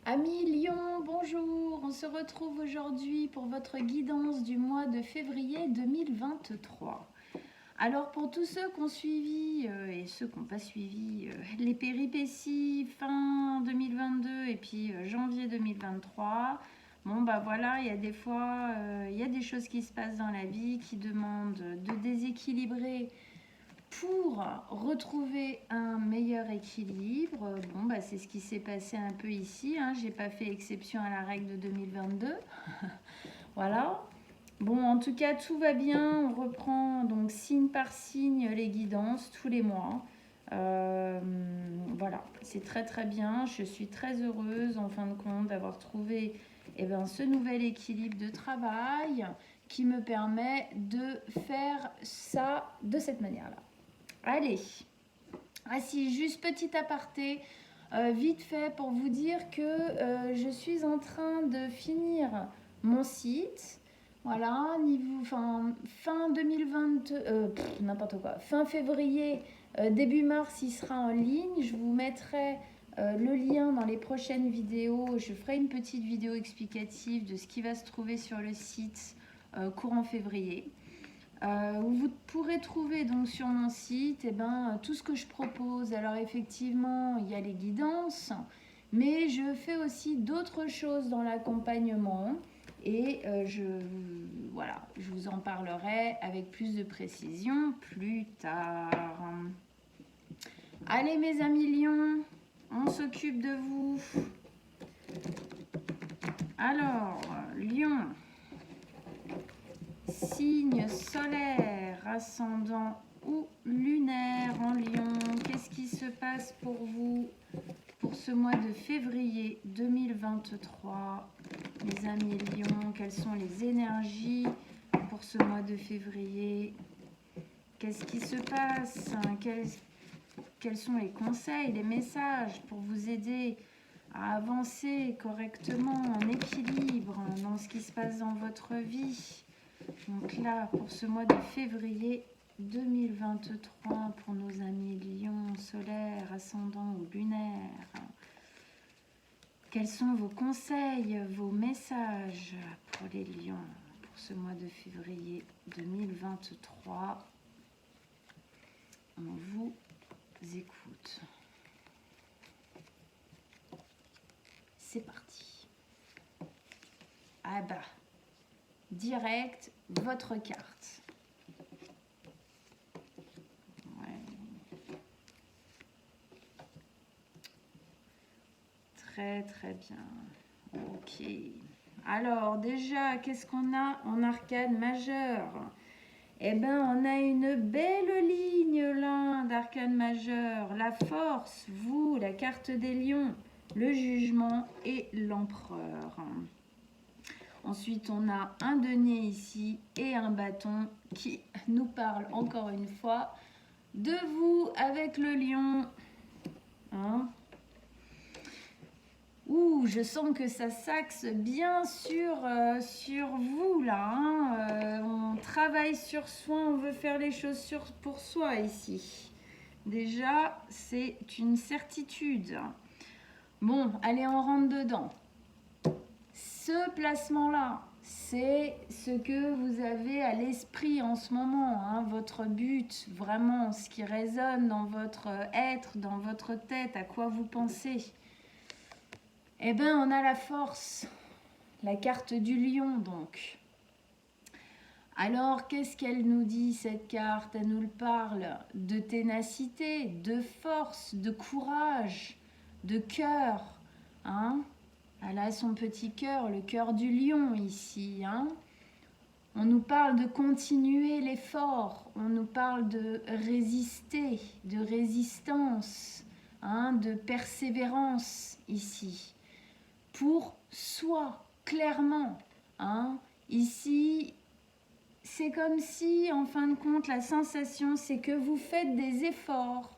Amis Lion, bonjour. On se retrouve aujourd'hui pour votre guidance du mois de février 2023. Alors pour tous ceux qui ont suivi et ceux qui n'ont pas suivi les péripéties fin 2022 et puis janvier 2023, bon bah voilà, il y a des fois, il y a des choses qui se passent dans la vie qui demandent de déséquilibrer pour retrouver un meilleur équilibre. Bon, bah, c'est ce qui s'est passé un peu ici. J'ai pas fait exception à la règle de 2022. Voilà. Bon, en tout cas, tout va bien. On reprend donc signe par signe les guidances tous les mois. Voilà, c'est très très bien. Je suis très heureuse en fin de compte d'avoir trouvé ce nouvel équilibre de travail qui me permet de faire ça de cette manière-là. Allez, si juste petit aparté, vite fait pour vous dire que je suis en train de finir mon site. Voilà, niveau fin 2020, n'importe quoi, fin février, début mars, il sera en ligne. Je vous mettrai le lien dans les prochaines vidéos. Je ferai une petite vidéo explicative de ce qui va se trouver sur le site courant février. Vous pourrez trouver donc sur mon site tout ce que je propose. Alors effectivement, il y a les guidances, mais je fais aussi d'autres choses dans l'accompagnement et je vous en parlerai avec plus de précision plus tard. Allez mes amis lions, on s'occupe de vous. Alors, lion, signe solaire, ascendant ou lunaire en lion, qu'est-ce qui se passe pour vous pour ce mois de février 2023? Les amis lions, quelles sont les énergies pour ce mois de février? Qu'est-ce qui se passe? Quels sont les conseils, les messages pour vous aider à avancer correctement, en équilibre dans ce qui se passe dans votre vie? Donc là, pour ce mois de février 2023, pour nos amis lions, solaires, ascendants ou lunaires, quels sont vos conseils, vos messages pour les lions pour ce mois de février 2023? On vous écoute. C'est parti. Ah bah, direct, votre carte. Ouais. Très très bien. Ok. Alors déjà, qu'est-ce qu'on a en arcane majeur? On a une belle ligne là d'arcane majeur. La force, vous, la carte des lions, le jugement et l'empereur. Ensuite, on a un denier ici et un bâton qui nous parle encore une fois de vous avec le lion. Ouh, je sens que ça s'axe bien sur vous là. On travaille sur soi, on veut faire les choses pour soi ici. Déjà, c'est une certitude. Bon, allez, on rentre dedans. Ce placement-là, c'est ce que vous avez à l'esprit en ce moment, votre but, vraiment, ce qui résonne dans votre être, dans votre tête, à quoi vous pensez. On a la force, la carte du lion donc. Alors, qu'est-ce qu'elle nous dit cette carte? Elle nous parle de ténacité, de force, de courage, de cœur. Elle a son petit cœur, le cœur du lion ici. On nous parle de continuer l'effort, on nous parle de résister, de résistance, de persévérance ici. Pour soi, clairement. Ici, c'est comme si, en fin de compte, la sensation, c'est que vous faites des efforts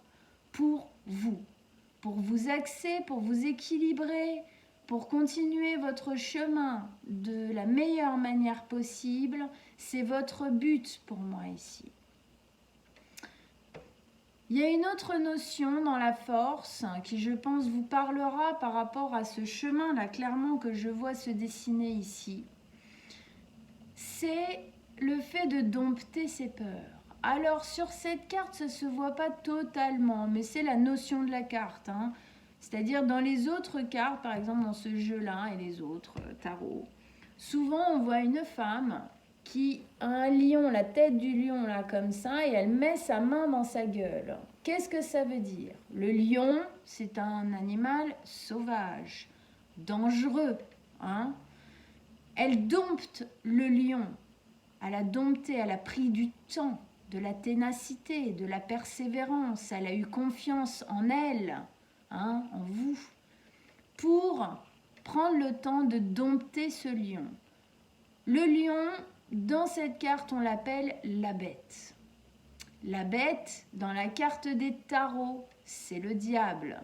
pour vous axer, pour vous équilibrer, pour continuer votre chemin de la meilleure manière possible. C'est votre but pour moi ici. Il y a une autre notion dans la force qui, je pense, vous parlera par rapport à ce chemin-là, clairement, que je vois se dessiner ici. C'est le fait de dompter ses peurs. Alors, sur cette carte, ça ne se voit pas totalement, mais c'est la notion de la carte. C'est-à-dire, dans les autres cartes, par exemple dans ce jeu-là et les autres tarots, souvent on voit une femme qui a un lion, la tête du lion là comme ça, et elle met sa main dans sa gueule. Qu'est-ce que ça veut dire? Le lion, c'est un animal sauvage, dangereux. Elle dompte le lion. Elle a dompté, elle a pris du temps, de la ténacité, de la persévérance. Elle a eu confiance en elle, en vous, pour prendre le temps de dompter ce lion. Le lion, dans cette carte, on l'appelle la bête. La bête, dans la carte des tarots, c'est le diable.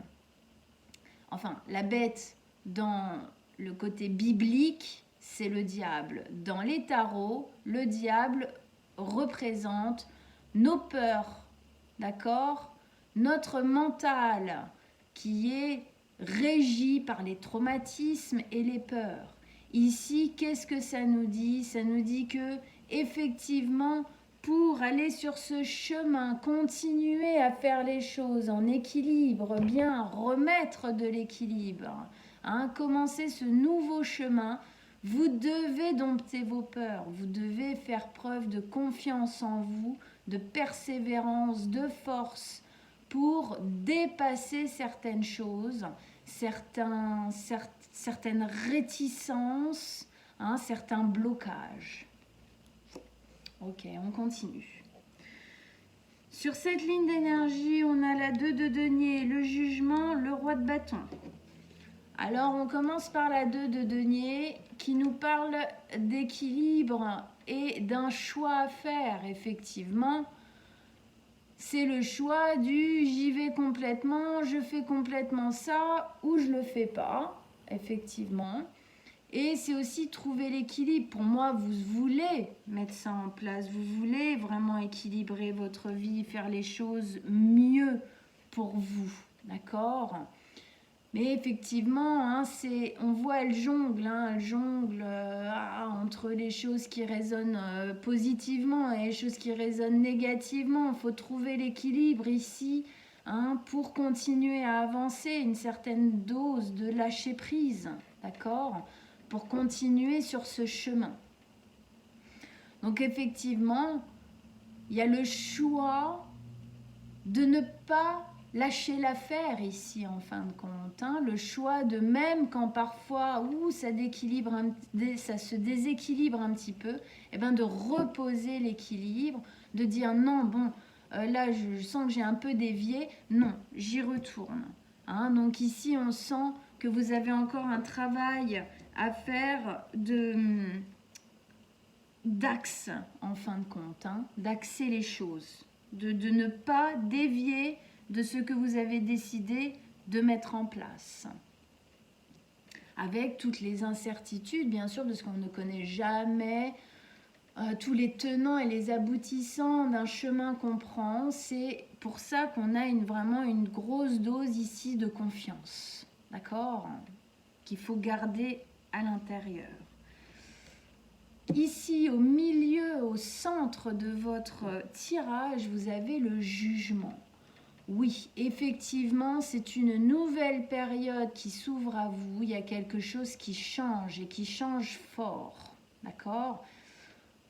Enfin, la bête, dans le côté biblique, c'est le diable. Dans les tarots, le diable représente nos peurs, d'accord? Notre mental qui est régi par les traumatismes et les peurs. Ici, qu'est-ce que ça nous dit? Ça nous dit que, effectivement, pour aller sur ce chemin, continuer à faire les choses en équilibre, bien remettre de l'équilibre, commencer ce nouveau chemin, vous devez dompter vos peurs, vous devez faire preuve de confiance en vous, de persévérance, de force pour dépasser certaines choses, certaines réticences, certains blocages. Ok, on continue. Sur cette ligne d'énergie, on a la 2 de denier, le jugement, le roi de bâton. Alors, on commence par la 2 de denier qui nous parle d'équilibre et d'un choix à faire, effectivement. C'est le choix du j'y vais complètement, je fais complètement ça ou je le fais pas, effectivement. Et c'est aussi trouver l'équilibre. Pour moi, vous voulez mettre ça en place, vous voulez vraiment équilibrer votre vie, faire les choses mieux pour vous, d'accord? Mais effectivement, on voit elle jongle entre les choses qui résonnent positivement et les choses qui résonnent négativement. Il faut trouver l'équilibre ici pour continuer à avancer, une certaine dose de lâcher prise, d'accord? Pour continuer sur ce chemin. Donc effectivement, il y a le choix de ne pas lâcher l'affaire ici en fin de compte. Le choix de, même quand parfois ça se déséquilibre un petit peu, de reposer l'équilibre, de dire non, là je sens que j'ai un peu dévié, non, j'y retourne. Donc ici on sent que vous avez encore un travail à faire d'axe en fin de compte, d'axer les choses, de ne pas dévier de ce que vous avez décidé de mettre en place. Avec toutes les incertitudes, bien sûr, parce qu'on ne connaît jamais tous les tenants et les aboutissants d'un chemin qu'on prend. C'est pour ça qu'on a vraiment une grosse dose ici de confiance, d'accord? Qu'il faut garder à l'intérieur. Ici, au milieu, au centre de votre tirage, vous avez le jugement. Oui, effectivement, c'est une nouvelle période qui s'ouvre à vous. Il y a quelque chose qui change et qui change fort. D'accord?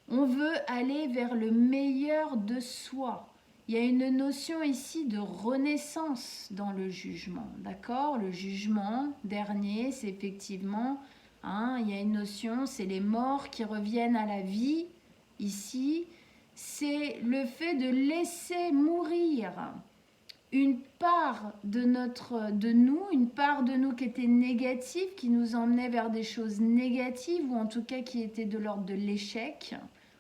On veut aller vers le meilleur de soi. Il y a une notion ici de renaissance dans le jugement. D'accord? Le jugement dernier, c'est effectivement, il y a une notion, c'est les morts qui reviennent à la vie. Ici, c'est le fait de laisser mourir une part de nous, une part de nous qui était négative, qui nous emmenait vers des choses négatives, ou en tout cas qui était de l'ordre de l'échec,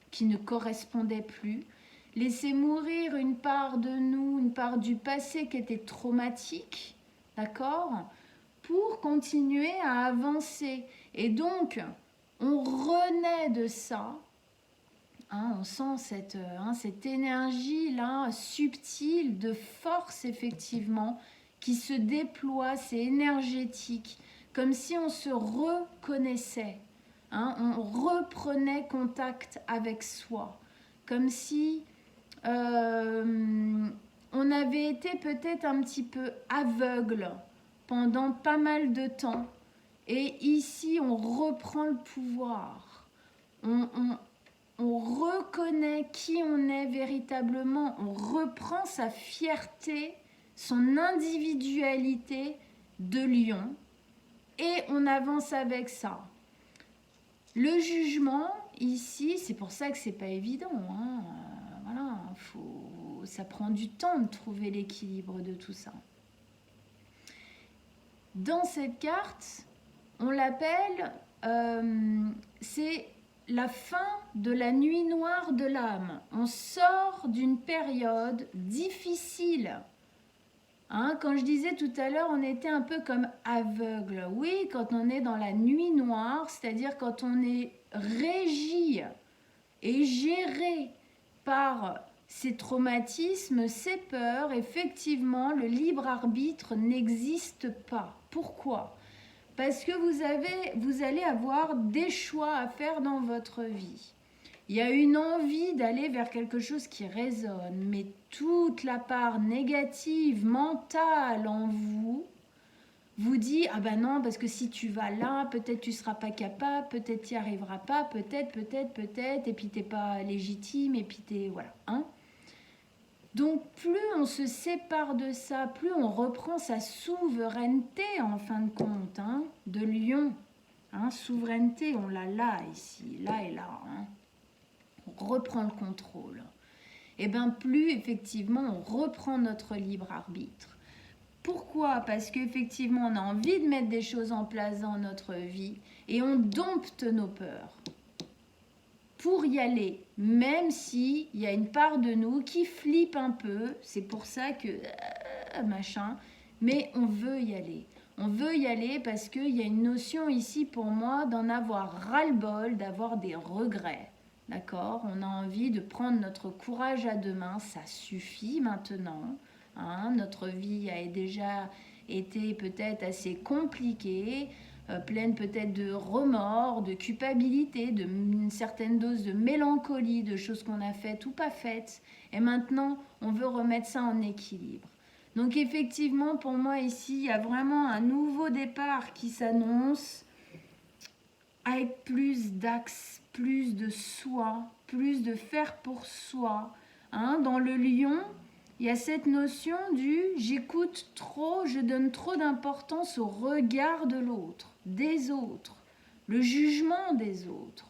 qui ne correspondait plus. Laisser mourir une part de nous, une part du passé qui était traumatique, d'accord, pour continuer à avancer. Et donc, on renaît de ça, On sent cette énergie-là subtile de force, effectivement, qui se déploie, c'est énergétique, comme si on se reconnaissait, on reprenait contact avec soi, comme si on avait été peut-être un petit peu aveugle pendant pas mal de temps. Et ici, on reprend le pouvoir. On reconnaît qui on est véritablement. On reprend sa fierté, son individualité de lion. Et on avance avec ça. Le jugement, ici, c'est pour ça que c'est pas évident. Voilà, ça prend du temps de trouver l'équilibre de tout ça. Dans cette carte, on l'appelle, c'est la fin de la nuit noire de l'âme. On sort d'une période difficile. Quand je disais tout à l'heure, on était un peu comme aveugle. Oui, quand on est dans la nuit noire, c'est-à-dire quand on est régi et géré par ces traumatismes, ces peurs, effectivement, le libre arbitre n'existe pas. Pourquoi ? Parce que vous allez avoir des choix à faire dans votre vie. Il y a une envie d'aller vers quelque chose qui résonne, mais toute la part négative, mentale en vous dit « Ah ben non, parce que si tu vas là, peut-être tu ne seras pas capable, peut-être tu n'y arriveras pas, peut-être, et puis tu n'es pas légitime, et puis tu es... voilà. » Donc, plus on se sépare de ça, plus on reprend sa souveraineté, en fin de compte, de lion. Souveraineté, on l'a là, ici, là et là. On reprend le contrôle. Et bien, plus, effectivement, on reprend notre libre arbitre. Pourquoi ? Parce qu'effectivement, on a envie de mettre des choses en place dans notre vie et on dompte nos peurs pour y aller, même s'il y a une part de nous qui flippe un peu, c'est pour ça que machin, mais on veut y aller. On veut y aller parce qu'il y a une notion ici pour moi d'en avoir ras-le-bol, d'avoir des regrets. D'accord ? On a envie de prendre notre courage à deux mains, ça suffit maintenant. Notre vie a déjà été peut-être assez compliquée, pleine peut-être de remords, de culpabilité, d'une certaine dose de mélancolie, de choses qu'on a faites ou pas faites. Et maintenant, on veut remettre ça en équilibre. Donc effectivement, pour moi ici, il y a vraiment un nouveau départ qui s'annonce avec plus d'axes, plus de soi, plus de faire pour soi. Dans le lion, il y a cette notion du « j'écoute trop, je donne trop d'importance au regard de l'autre, des autres, le jugement des autres ».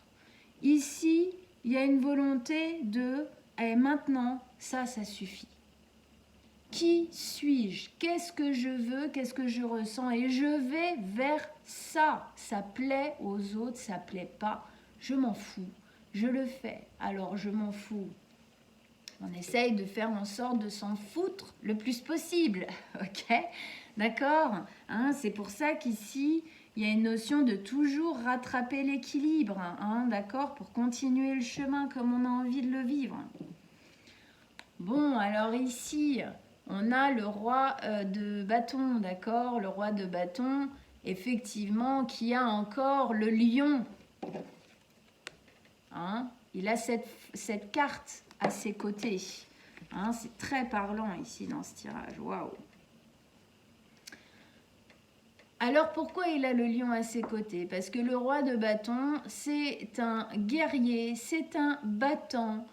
Ici, il y a une volonté de « maintenant, ça suffit ». Qui suis-je ? Qu'est-ce que je veux ? Qu'est-ce que je ressens ? Et je vais vers ça. Ça plaît aux autres, ça plaît pas. Je m'en fous. Je le fais. Alors je m'en fous. On essaye de faire en sorte de s'en foutre le plus possible. Ok ? D'accord ? C'est pour ça qu'ici, il y a une notion de toujours rattraper l'équilibre. D'accord ? Pour continuer le chemin comme on a envie de le vivre. Bon, alors ici... on a le roi de bâton, d'accord ? Le roi de bâton, effectivement, qui a encore le lion. Il a cette carte à ses côtés. C'est très parlant ici dans ce tirage. Waouh ! Alors pourquoi il a le lion à ses côtés ? Parce que le roi de bâton, c'est un guerrier, c'est un battant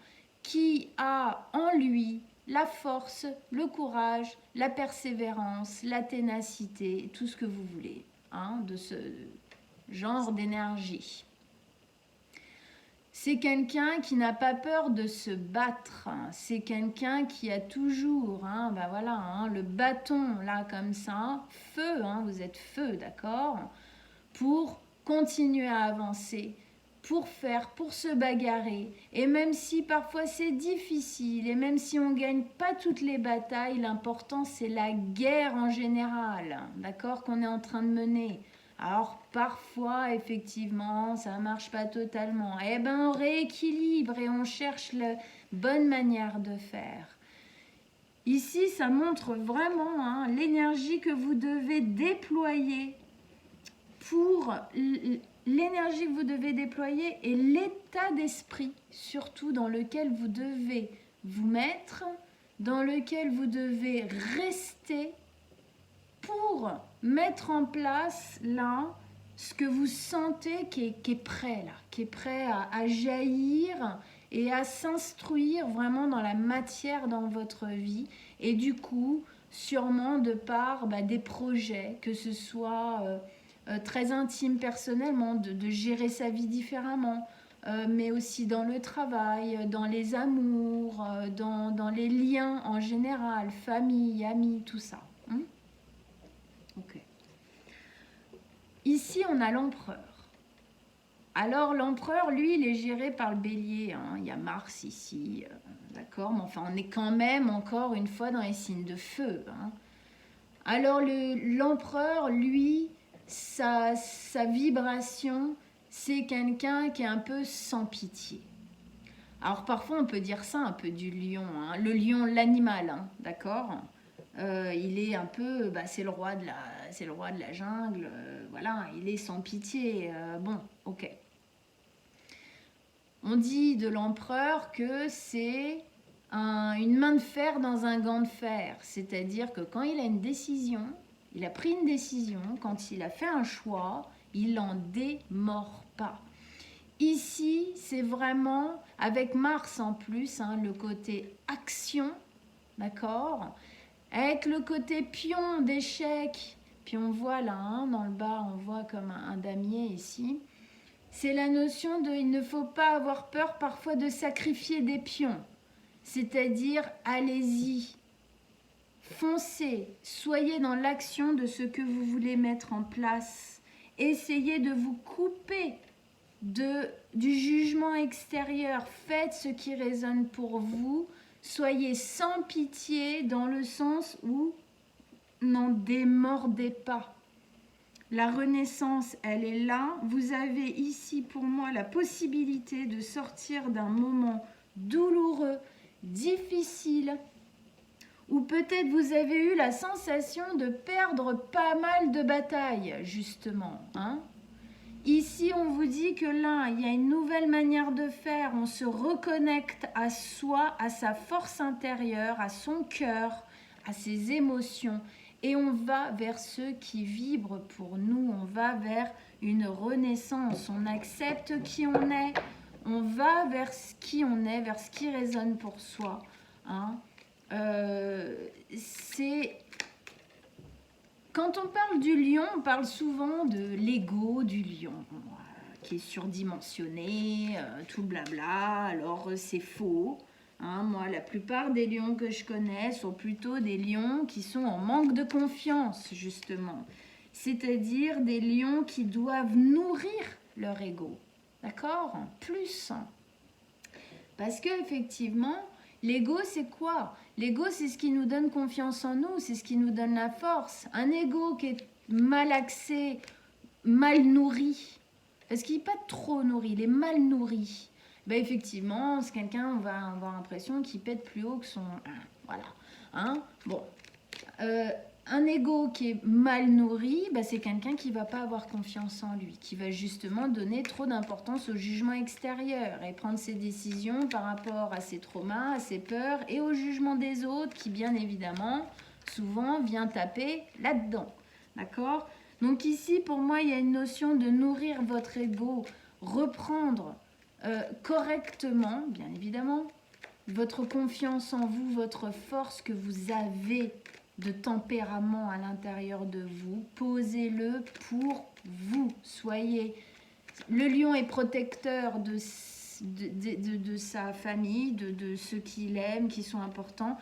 qui a en lui la force, le courage, la persévérance, la ténacité, tout ce que vous voulez, de ce genre d'énergie. C'est quelqu'un qui n'a pas peur de se battre. C'est quelqu'un qui a toujours, le bâton là comme ça, feu, vous êtes feu, d'accord, pour continuer à avancer, pour se bagarrer. Et même si parfois c'est difficile, et même si on ne gagne pas toutes les batailles, l'important c'est la guerre en général, d'accord, qu'on est en train de mener. Alors parfois, effectivement, ça ne marche pas totalement. Eh bien, on rééquilibre et on cherche la bonne manière de faire. Ici, ça montre vraiment l'énergie que vous devez déployer pour l'énergie que vous devez déployer et l'état d'esprit surtout dans lequel vous devez vous mettre, dans lequel vous devez rester pour mettre en place là ce que vous sentez qui est prêt là, qui est prêt à jaillir et à s'instruire vraiment dans la matière dans votre vie et du coup sûrement de par des projets, que ce soit très intime personnellement, de gérer sa vie différemment, mais aussi dans le travail, dans les amours, dans les liens en général, famille, amis, tout ça. Okay. Ici, on a l'empereur. Alors, l'empereur, lui, il est géré par le bélier. Il y a Mars ici, d'accord? Mais enfin, on est quand même, encore une fois, dans les signes de feu. Alors, l'empereur, lui, sa vibration, c'est quelqu'un qui est un peu sans pitié. Alors, parfois, on peut dire ça un peu du lion. Le lion, l'animal, d'accord? Il est un peu, c'est le roi de la jungle, voilà, il est sans pitié, bon, ok. On dit de l'empereur que c'est une main de fer dans un gant de fer, c'est-à-dire que quand il a une décision, il a pris une décision, quand il a fait un choix, il n'en démord pas. Ici, c'est vraiment, avec Mars en plus, le côté action, d'accord ? Avec le côté pion d'échec, puis on voit là, dans le bas, on voit comme un damier ici. C'est la notion de, il ne faut pas avoir peur parfois de sacrifier des pions. C'est-à-dire, allez-y, foncez, soyez dans l'action de ce que vous voulez mettre en place. Essayez de vous couper du jugement extérieur. Faites ce qui résonne pour vous. Soyez sans pitié dans le sens où n'en démordez pas. La renaissance, elle est là. Vous avez ici pour moi la possibilité de sortir d'un moment douloureux, difficile, où peut-être vous avez eu la sensation de perdre pas mal de batailles, justement. Ici, on vous dit que là, il y a une nouvelle manière de faire. On se reconnecte à soi, à sa force intérieure, à son cœur, à ses émotions. Et on va vers ceux qui vibrent pour nous. On va vers une renaissance. On accepte qui on est. On va vers ce qui on est, vers ce qui résonne pour soi. C'est... Quand on parle du lion, on parle souvent de l'ego du lion, qui est surdimensionné, tout le blabla, alors c'est faux. Moi, la plupart des lions que je connais sont plutôt des lions qui sont en manque de confiance, justement. C'est-à-dire des lions qui doivent nourrir leur ego, d'accord? Plus. Parce qu'effectivement, l'ego, c'est quoi? L'ego, c'est ce qui nous donne confiance en nous, c'est ce qui nous donne la force. Un ego qui est mal axé, mal nourri, parce qu'il n'est pas trop nourri, il est mal nourri. Effectivement, c'est quelqu'un, on va avoir l'impression qu'il pète plus haut que son... Voilà. Bon. Un ego qui est mal nourri, c'est quelqu'un qui ne va pas avoir confiance en lui, qui va justement donner trop d'importance au jugement extérieur et prendre ses décisions par rapport à ses traumas, à ses peurs et au jugement des autres qui, bien évidemment, souvent vient taper là-dedans. D'accord ? Donc ici, pour moi, il y a une notion de nourrir votre ego, reprendre correctement, bien évidemment, votre confiance en vous, votre force que vous avez de tempérament à l'intérieur de vous, posez-le pour vous. Soyez. Le lion est protecteur de sa famille, de ceux qu'il aime, qui sont importants.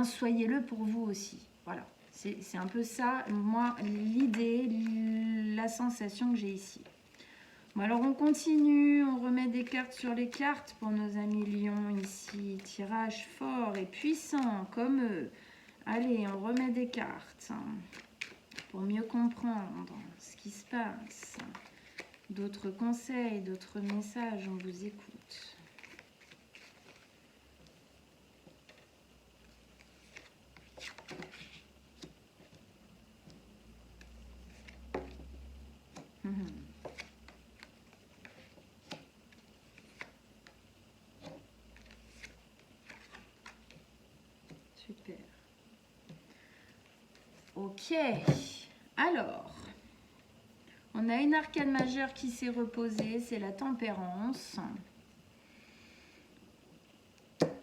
Soyez-le pour vous aussi. Voilà. C'est un peu ça, moi, l'idée, la sensation que j'ai ici. Bon, alors on continue, on remet des cartes sur les cartes pour nos amis lions ici. Tirage fort et puissant comme eux. Allez, on remet des cartes. pour mieux comprendre ce qui se passe. D'autres conseils, d'autres messages, on vous écoute. Super. Ok. Alors, on a une arcane majeure qui s'est reposée, c'est la tempérance.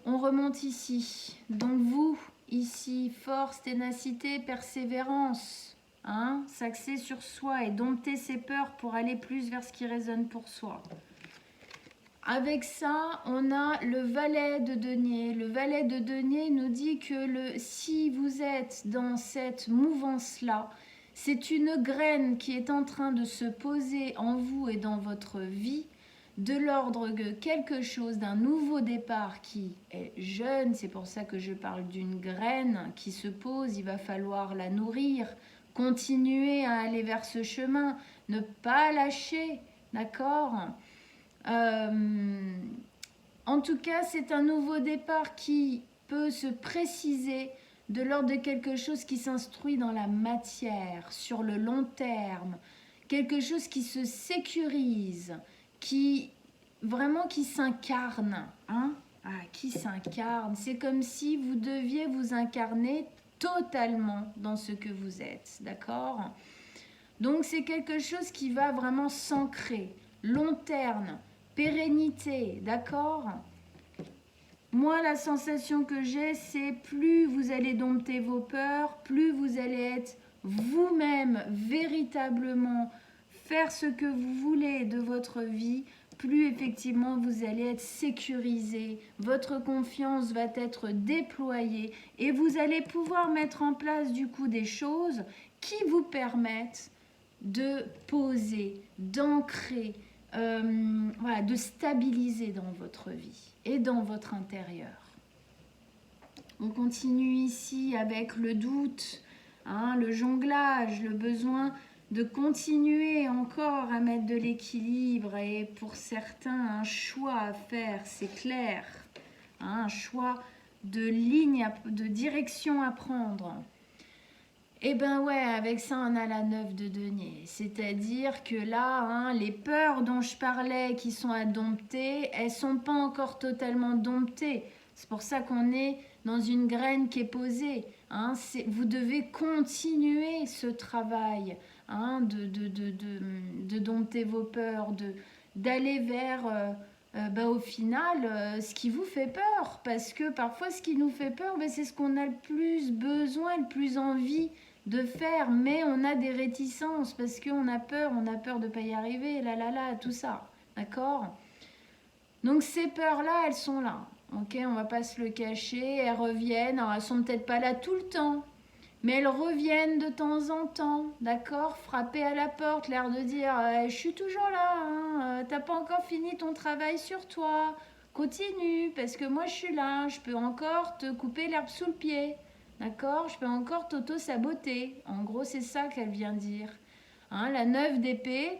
On remonte ici. Donc vous, ici, force, ténacité, persévérance. Hein, s'axer sur soi et dompter ses peurs pour aller plus vers ce qui résonne pour soi. Avec ça, on a le valet de denier. Le valet de denier nous dit que si vous êtes dans cette mouvance-là, c'est une graine qui est en train de se poser en vous et dans votre vie, de l'ordre de quelque chose, d'un nouveau départ qui est jeune. C'est pour ça que je parle d'une graine qui se pose. Il va falloir la nourrir, continuer à aller vers ce chemin, ne pas lâcher, d'accord ? En tout cas, c'est un nouveau départ qui peut se préciser de l'ordre de quelque chose qui s'instruit dans la matière, sur le long terme, quelque chose qui se sécurise, qui s'incarne, hein? Qui s'incarne. C'est comme si vous deviez vous incarner totalement dans ce que vous êtes, d'accord? Donc c'est quelque chose qui va vraiment s'ancrer, long terme, pérennité, d'accord? Moi, la sensation que j'ai, c'est plus vous allez dompter vos peurs, plus vous allez être vous-même véritablement faire ce que vous voulez de votre vie, plus effectivement vous allez être sécurisé, votre confiance va être déployée et vous allez pouvoir mettre en place du coup des choses qui vous permettent de poser, d'ancrer, voilà, de stabiliser dans votre vie et dans votre intérieur. On continue ici avec le doute, hein, le jonglage, le besoin de continuer encore à mettre de l'équilibre et pour certains un choix à faire, c'est clair, hein, un choix de ligne, de direction à prendre. Eh ben ouais, avec ça on a la 9 de denier, c'est-à-dire que là, hein, les peurs dont je parlais qui sont à dompter, elles sont pas encore totalement domptées. C'est pour ça qu'on est dans une graine qui est posée. Hein, vous devez continuer ce travail, hein, de dompter vos peurs, d'aller vers au final ce qui vous fait peur. Parce que parfois ce qui nous fait peur, c'est ce qu'on a le plus besoin, le plus envie de faire, mais on a des réticences parce qu'on a peur de ne pas y arriver, tout ça, d'accord? Donc ces peurs-là, elles sont là, ok? On va pas se le cacher, elles reviennent, alors elles sont peut-être pas là tout le temps, mais elles reviennent de temps en temps, d'accord? Frapper à la porte, l'air de dire je suis toujours là, hein, t'as pas encore fini ton travail sur toi, continue, parce que moi je suis là, je peux encore te couper l'herbe sous le pied. D'accord? Je peux encore t'auto-saboter. En gros, c'est ça qu'elle vient dire. Hein, la 9 d'épée,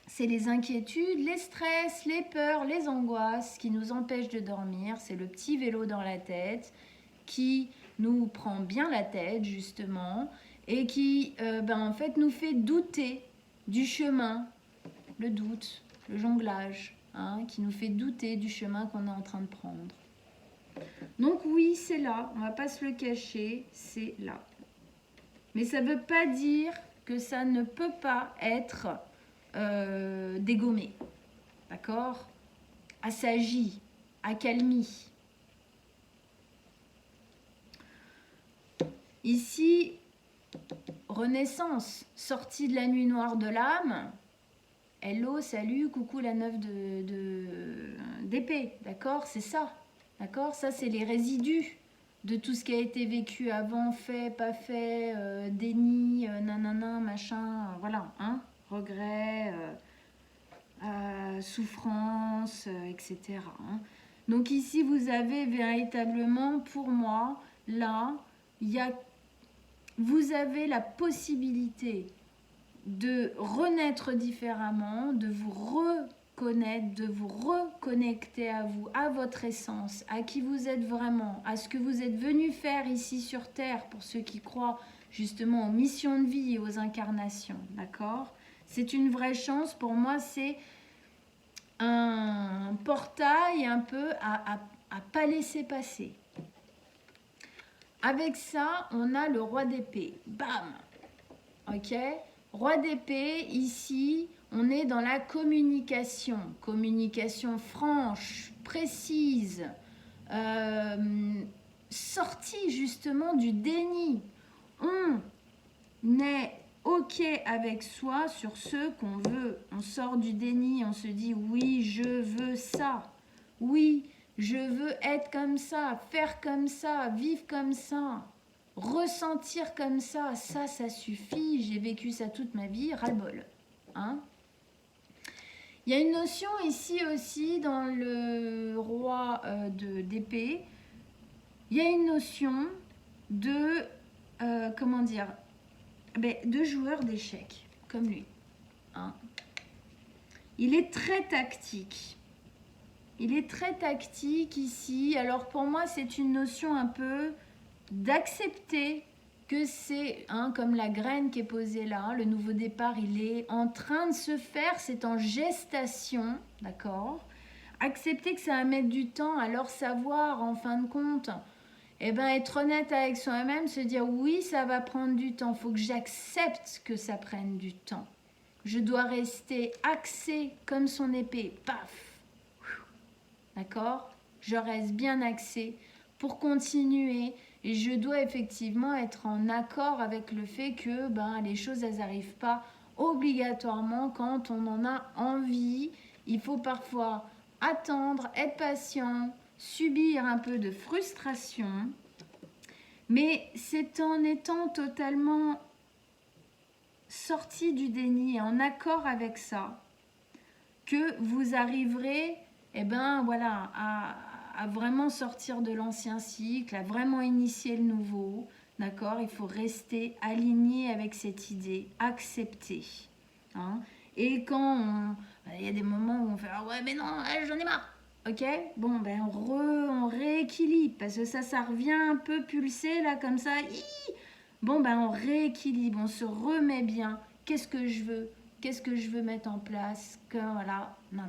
c'est les inquiétudes, les stress, les peurs, les angoisses qui nous empêchent de dormir. C'est le petit vélo dans la tête qui nous prend bien la tête, justement, et qui, en fait, nous fait douter du chemin. Le doute, le jonglage, hein, qui nous fait douter du chemin qu'on est en train de prendre. Donc oui, c'est là, on ne va pas se le cacher, c'est là. Mais ça ne veut pas dire que ça ne peut pas être dégommé, d'accord? Assagi, accalmie. Ici, renaissance, sortie de la nuit noire de l'âme. Hello, salut, coucou la 9 d'épée, d'accord? C'est ça. D'accord? Ça, c'est les résidus de tout ce qui a été vécu avant, fait, pas fait, déni, nanana, machin, voilà, hein? Regret, souffrance, etc. Hein? Donc ici, vous avez véritablement, pour moi, là, il y a vous avez la possibilité de renaître différemment, de vous reconnaître, de vous reconnecter à vous, à votre essence, à qui vous êtes vraiment, à ce que vous êtes venu faire ici sur Terre, pour ceux qui croient justement aux missions de vie et aux incarnations, d'accord? C'est une vraie chance, pour moi c'est un portail un peu à pas laisser passer. Avec ça, on a le roi d'épée. Bam! Ok? Roi d'épée, ici, on est dans la communication. Communication franche, précise, sortie justement du déni. On est ok avec soi sur ce qu'on veut. On sort du déni, on se dit oui, je veux ça. Oui, je veux être comme ça, faire comme ça, vivre comme ça, ressentir comme ça. Ça suffit. J'ai vécu ça toute ma vie, ras-le-bol. Hein? Il y a une notion ici aussi dans le roi d'épée. Il y a une notion de, comment dire, de joueur d'échecs, comme lui. Hein? Il est très tactique. Il est très tactique ici. Alors pour moi, c'est une notion un peu d'accepter que c'est comme la graine qui est posée là. Le nouveau départ, il est en train de se faire. C'est en gestation, d'accord? Accepter que ça va mettre du temps. Alors savoir, en fin de compte, être honnête avec soi-même, se dire oui, ça va prendre du temps. Il faut que j'accepte que ça prenne du temps. Je dois rester axé comme son épée. Paf! D'accord? Je reste bien axée pour continuer et je dois effectivement être en accord avec le fait que les choses, elles n'arrivent pas obligatoirement quand on en a envie. Il faut parfois attendre, être patient, subir un peu de frustration. Mais c'est en étant totalement sorti du déni et en accord avec ça que vous arriverez à vraiment sortir de l'ancien cycle, à vraiment initier le nouveau, d'accord? Il faut rester aligné avec cette idée, accepter. Hein? Et quand il y a des moments où on fait « Ah ouais, mais non, j'en ai marre !» Ok? Bon, on rééquilibre, parce que ça revient un peu pulsé, là, comme ça. Bon, on rééquilibre, on se remet bien. Qu'est-ce que je veux? Qu'est-ce que je veux mettre en place? Voilà, non.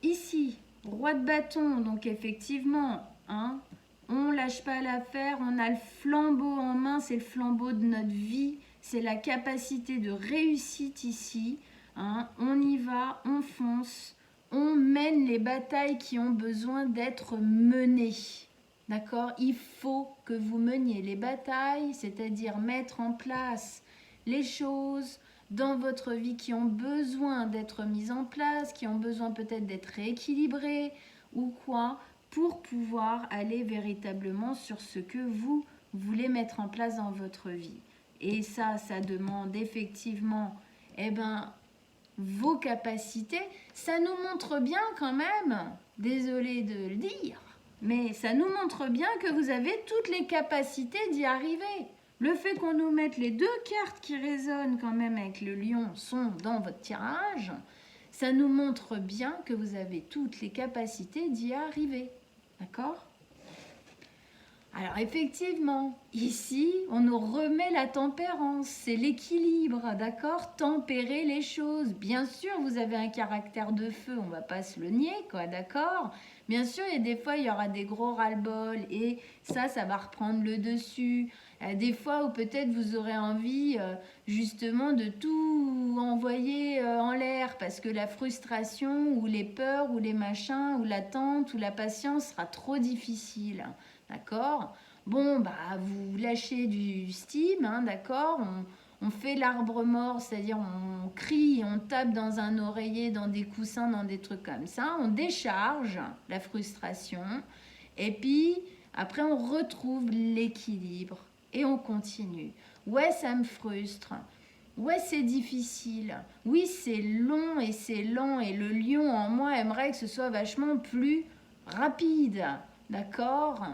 Ici, roi de bâton, donc effectivement, on lâche pas l'affaire, on a le flambeau en main, c'est le flambeau de notre vie, c'est la capacité de réussite ici. On y va, on fonce, on mène les batailles qui ont besoin d'être menées. D'accord? Il faut que vous meniez les batailles, c'est-à-dire mettre en place les choses dans votre vie qui ont besoin d'être mises en place, qui ont besoin peut-être d'être rééquilibrées ou quoi, pour pouvoir aller véritablement sur ce que vous voulez mettre en place dans votre vie. Et ça demande effectivement, vos capacités. Ça nous montre bien quand même, désolé de le dire, mais ça nous montre bien que vous avez toutes les capacités d'y arriver. Le fait qu'on nous mette les deux cartes qui résonnent quand même avec le lion sont dans votre tirage, ça nous montre bien que vous avez toutes les capacités d'y arriver. D'accord? Alors effectivement, ici, on nous remet la tempérance, c'est l'équilibre, d'accord? Tempérer les choses. Bien sûr, vous avez un caractère de feu, on ne va pas se le nier, quoi, d'accord? Bien sûr, il y a des fois, il y aura des gros ras-le-bol et ça va reprendre le dessus. Des fois où peut-être vous aurez envie justement de tout envoyer en l'air parce que la frustration ou les peurs ou les machins ou l'attente ou la patience sera trop difficile. D'accord? Bon, vous lâchez du steam, d'accord? On fait l'arbre mort, c'est-à-dire on crie, on tape dans un oreiller, dans des coussins, dans des trucs comme ça. On décharge la frustration. Et puis, après, on retrouve l'équilibre. Et on continue. Ouais, ça me frustre. Ouais, c'est difficile. Oui, c'est long et c'est lent. Et le lion en moi aimerait que ce soit vachement plus rapide. D'accord?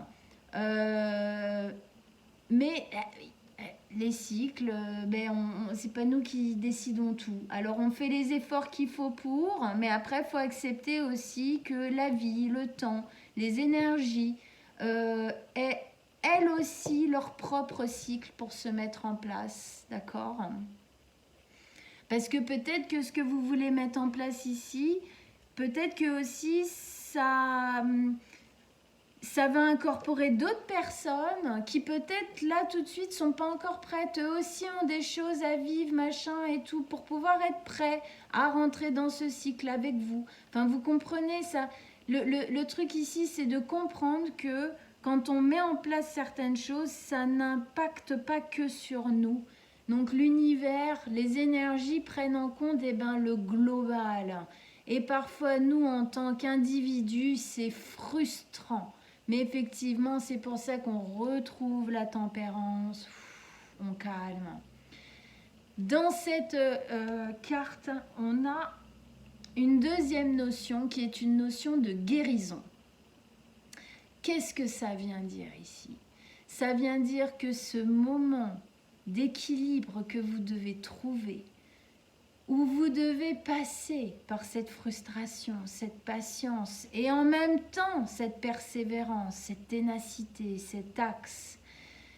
Mais les cycles, c'est pas nous qui décidons tout. Alors on fait les efforts qu'il faut pour, mais après il faut accepter aussi que la vie, le temps, les énergies, aient elles aussi leur propre cycle pour se mettre en place, d'accord? Parce que peut-être que ce que vous voulez mettre en place ici, peut-être que aussi ça va incorporer d'autres personnes qui peut-être là tout de suite sont pas encore prêtes. Eux aussi ont des choses à vivre, machin et tout, pour pouvoir être prêts à rentrer dans ce cycle avec vous. Enfin, vous comprenez ça. Le truc ici, c'est de comprendre que quand on met en place certaines choses, ça n'impacte pas que sur nous. Donc l'univers, les énergies prennent en compte le global. Et parfois, nous, en tant qu'individus, c'est frustrant. Mais effectivement, c'est pour ça qu'on retrouve la tempérance, on calme. Dans cette carte, on a une deuxième notion qui est une notion de guérison. Qu'est-ce que ça vient dire ici? Ça vient dire que ce moment d'équilibre que vous devez trouver, où vous devez passer par cette frustration, cette patience et en même temps cette persévérance, cette ténacité, cet axe,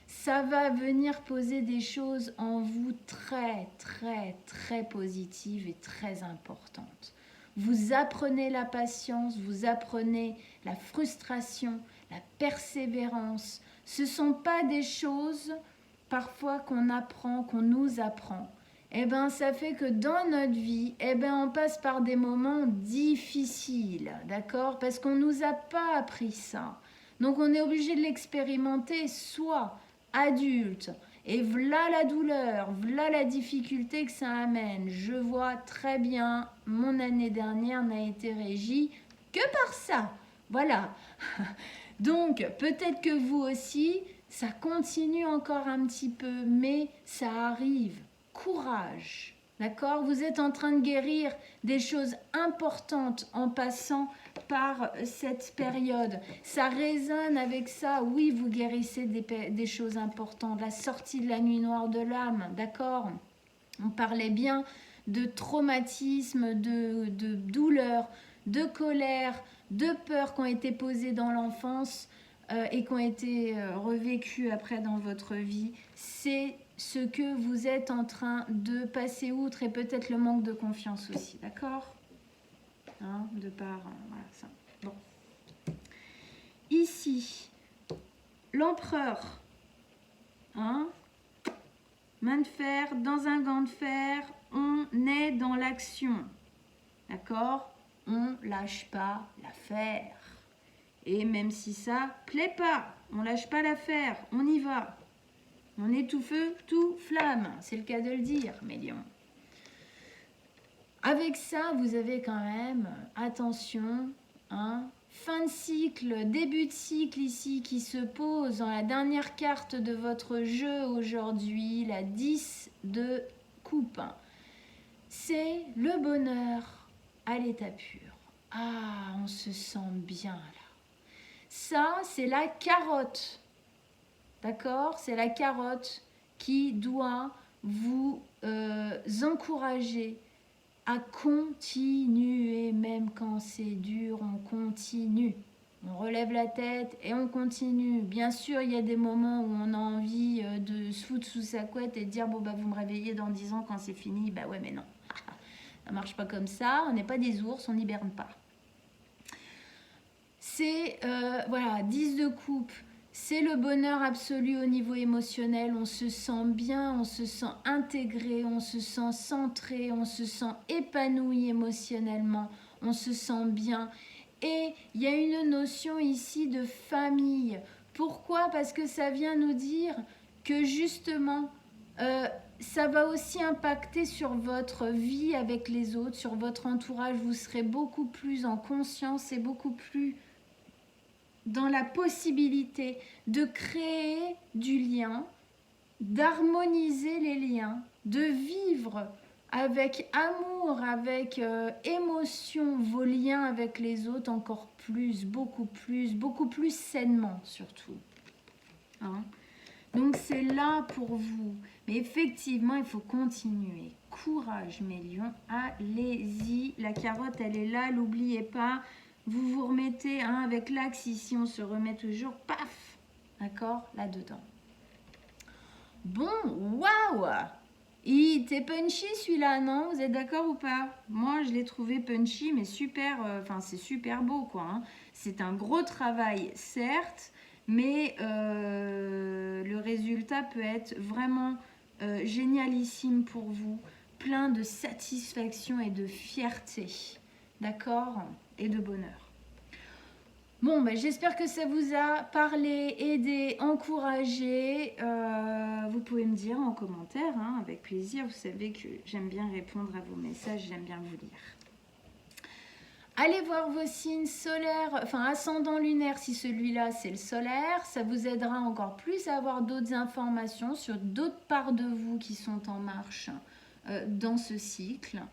ça va venir poser des choses en vous très très très positives et très importantes. Vous apprenez la patience, vous apprenez la frustration, la persévérance. Ce ne sont pas des choses parfois qu'on apprend, qu'on nous apprend. Ça fait que dans notre vie, on passe par des moments difficiles, d'accord? Parce qu'on ne nous a pas appris ça. Donc on est obligé de l'expérimenter, soit adulte, et voilà la douleur, voilà la difficulté que ça amène. Je vois très bien, mon année dernière n'a été régie que par ça. Voilà. Donc peut-être que vous aussi, ça continue encore un petit peu, mais ça arrive. Courage, d'accord? Vous êtes en train de guérir des choses importantes en passant par cette période. Ça résonne avec ça. Oui, vous guérissez des choses importantes. La sortie de la nuit noire de l'âme, d'accord? On parlait bien de traumatisme, de douleur, de colère, de peur qui ont été posées dans l'enfance et qui ont été revécues après dans votre vie. C'est ce que vous êtes en train de passer outre et peut-être le manque de confiance aussi, d'accord? De part, voilà ça. Bon. Ici, l'empereur, main de fer, dans un gant de fer, on est dans l'action, d'accord? On lâche pas l'affaire. Et même si ça plaît pas, on lâche pas l'affaire, on y va. On est tout feu, tout flamme, c'est le cas de le dire, Mélion. Avec ça, vous avez quand même, attention, fin de cycle, début de cycle ici qui se pose dans la dernière carte de votre jeu aujourd'hui, la 10 de coupe. C'est le bonheur à l'état pur. Ah, on se sent bien là. Ça, c'est la carotte. D'accord? C'est la carotte qui doit vous encourager à continuer, même quand c'est dur, on continue. On relève la tête et on continue. Bien sûr, il y a des moments où on a envie de se foutre sous sa couette et de dire, bon, vous me réveillez dans 10 ans quand c'est fini. Bah ouais, mais non. Ça ne marche pas comme ça. On n'est pas des ours, on n'hiberne pas. C'est, voilà, 10 de coupe. C'est le bonheur absolu au niveau émotionnel, on se sent bien, on se sent intégré, on se sent centré, on se sent épanoui émotionnellement, on se sent bien. Et il y a une notion ici de famille. Pourquoi? Parce que ça vient nous dire que justement, ça va aussi impacter sur votre vie avec les autres, sur votre entourage. Vous serez beaucoup plus en conscience et beaucoup plus dans la possibilité de créer du lien, d'harmoniser les liens, de vivre avec amour, avec émotion vos liens avec les autres encore plus, beaucoup plus sainement surtout. hein. Donc c'est là pour vous. Mais effectivement, il faut continuer. Courage mes lions, allez-y. La carotte, elle est là, n'oubliez pas. Vous vous remettez hein, avec l'axe ici, on se remet toujours, paf, d'accord, là-dedans. Bon, waouh! Il était punchy celui-là, non? Vous êtes d'accord ou pas? Moi, je l'ai trouvé punchy, mais super, enfin c'est super beau quoi. Hein. C'est un gros travail, certes, mais le résultat peut être vraiment génialissime pour vous, plein de satisfaction et de fierté, d'accord? Et de bonheur. Bon, ben, j'espère que ça vous a parlé, aidé, encouragé. Vous pouvez me dire en commentaire, hein, avec plaisir. Vous savez que j'aime bien répondre à vos messages, j'aime bien vous lire. Allez voir vos signes solaires, enfin ascendant lunaire si celui-là c'est le solaire. Ça vous aidera encore plus à avoir d'autres informations sur d'autres parts de vous qui sont en marche dans ce cycle.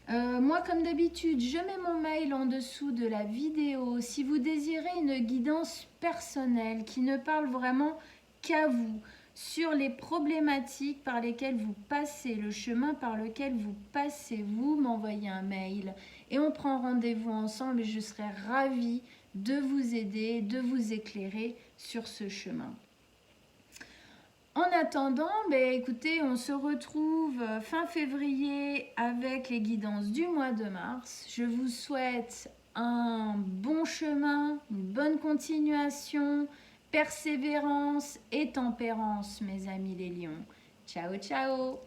Moi, comme d'habitude, je mets mon mail en dessous de la vidéo. Si vous désirez une guidance personnelle qui ne parle vraiment qu'à vous, sur les problématiques par lesquelles vous passez, le chemin par lequel vous passez, vous m'envoyez un mail et on prend rendez-vous ensemble et je serai ravie de vous aider, de vous éclairer sur ce chemin. En attendant, écoutez, on se retrouve fin février avec les guidances du mois de mars. Je vous souhaite un bon chemin, une bonne continuation, persévérance et tempérance, mes amis les lions. Ciao, ciao!